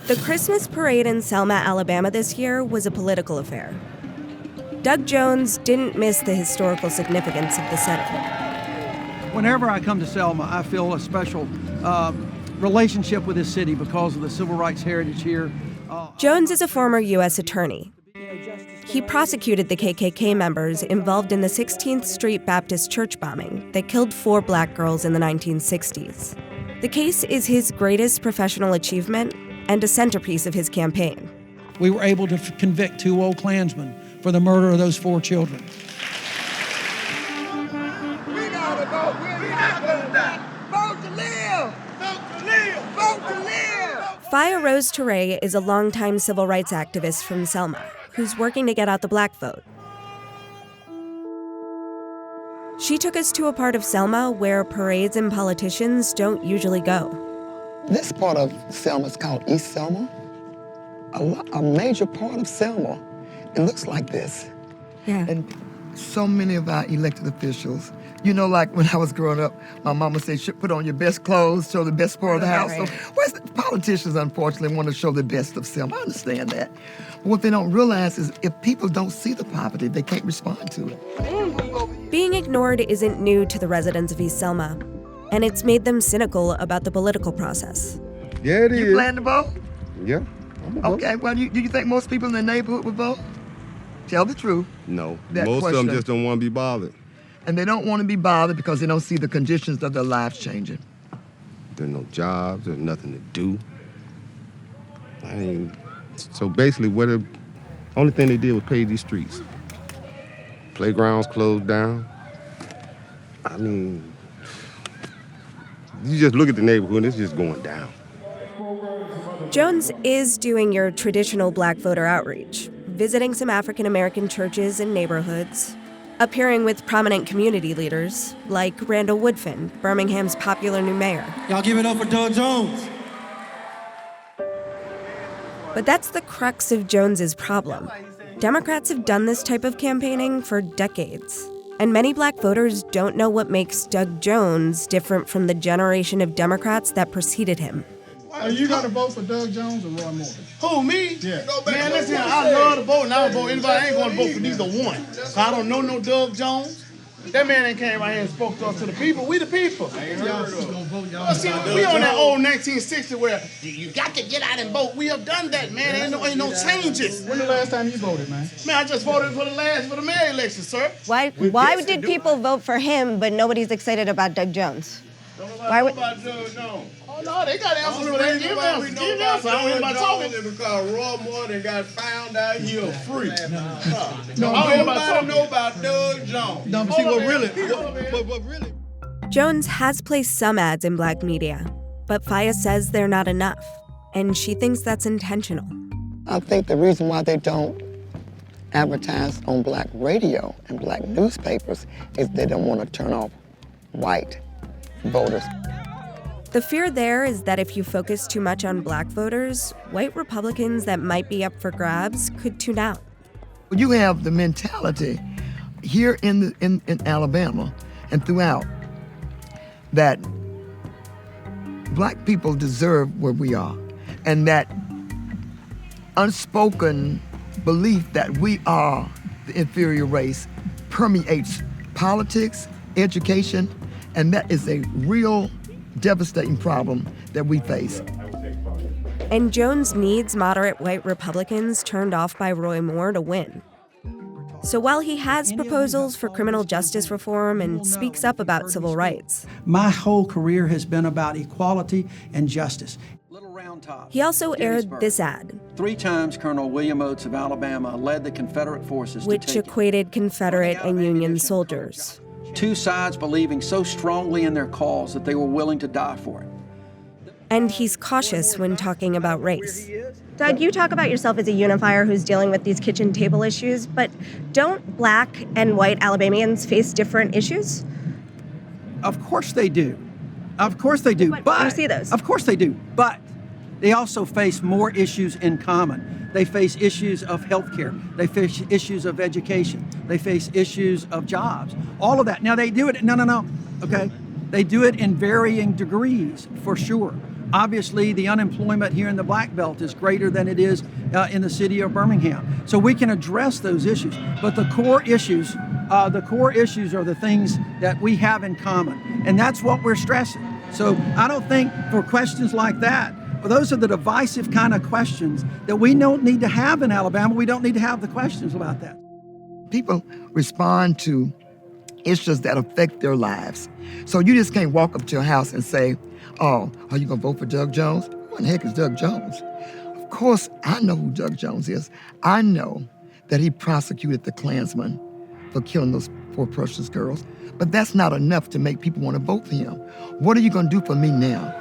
The Christmas parade in Selma, Alabama this year was a political affair. Doug Jones didn't miss the historical significance of the setting. Whenever I come to Selma, I feel a special relationship with this city because of the civil rights heritage here. Jones is a former U.S. attorney. He prosecuted the KKK members involved in the 16th Street Baptist Church bombing that killed 4 black girls in the 1960s. The case is his greatest professional achievement and a centerpiece of his campaign. We were able to convict 2 old Klansmen for the murder of those 4 children. We gotta vote. We're not gonna die. Vote to live. Vote to live. Vote to live. Faya Rose Touré is a longtime civil rights activist from Selma who's working to get out the black vote. She took us to a part of Selma where parades and politicians don't usually go. This part of Selma is called East Selma. A major part of Selma, it looks like this. Yeah. And so many of our elected officials, you know, like when I was growing up, my mama said, put on your best clothes, show the best part of the house. Right. So politicians, unfortunately, want to show the best of Selma. I understand that. But what they don't realize is if people don't see the poverty, they can't respond to it. Being ignored isn't new to the residents of East Selma, and it's made them cynical about the political process. Yeah, it is. You plan to vote? Yeah. Okay, well, do you think most people in the neighborhood would vote? Tell the truth. No, That most of question. them just don't want to be bothered. And they don't want to be bothered because they don't see the conditions of their lives changing. There's no jobs, there's nothing to do. I mean, so basically the only thing they did was pave these streets. Playgrounds closed down. I mean, you just look at the neighborhood, it's just going down. Jones is doing your traditional black voter outreach, visiting some African-American churches and neighborhoods, appearing with prominent community leaders like Randall Woodfin, Birmingham's popular new mayor. Y'all give it up for Doug Jones. But that's the crux of Jones's problem. Democrats have done this type of campaigning for decades, and many black voters don't know what makes Doug Jones different from the generation of Democrats that preceded him. Are you gonna vote for Doug Jones or Roy Moore? Who, me? Yeah. Man, listen, I love to vote, and I would vote anybody. I ain't gonna vote for neither one. I don't know no Doug Jones. That man ain't came right here and spoke to us, to the people. We the people. Well, see, we on that old 1960 where you got to get out and vote. We have done that, man. Ain't no changes. When the last time you voted, man? Man, I just voted for the mayor election, sir. Why did people vote for him, but nobody's excited about Doug Jones? Why would about Doug Jones? Oh no, they got answers for that. Give answers. Give answers. I don't hear about talking. Because Roy Moore done got found out here free. No, I don't hear about talking. Know about Doug Jones. No, but see what really. Jones has placed some ads in black media, but Faya says they're not enough, and she thinks that's intentional. I think the reason why they don't advertise on black radio and black newspapers is they don't want to turn off white voters. The fear there is that if you focus too much on black voters, white Republicans that might be up for grabs could tune out. You have the mentality here in Alabama and throughout that black people deserve where we are, and that unspoken belief that we are the inferior race permeates politics, education, and that is a real devastating problem that we face. And Jones needs moderate white Republicans turned off by Roy Moore to win. So while he has proposals for criminal justice reform and speaks up about civil rights, My whole career has been about equality and justice. he also aired this ad, 3 times Colonel William Oates of Alabama led the Confederate forces which to take equated Confederate and Union soldiers. 2 sides believing so strongly in their cause that they were willing to die for it. And he's cautious when talking about race. Doug, you talk about yourself as a unifier who's dealing with these kitchen table issues, but don't black and white Alabamians face different issues? Of course they do. Of course they do. But you see those. Of course they do. But they also face more issues in common. They face issues of healthcare. They face issues of education. They face issues of jobs. All of that. Now they do it. No. Okay. They do it in varying degrees, for sure. Obviously, the unemployment here in the Black Belt is greater than it is in the city of Birmingham. So we can address those issues. But the core issues are the things that we have in common. And that's what we're stressing. So I don't think for questions like that, those are the divisive kind of questions that we don't need to have in Alabama. We don't need to have the questions about that. People respond to issues that affect their lives. So you just can't walk up to a house and say, oh, are you going to vote for Doug Jones? Who in the heck is Doug Jones? Of course, I know who Doug Jones is. I know that he prosecuted the Klansmen for killing those 4 precious girls. But that's not enough to make people want to vote for him. What are you going to do for me now?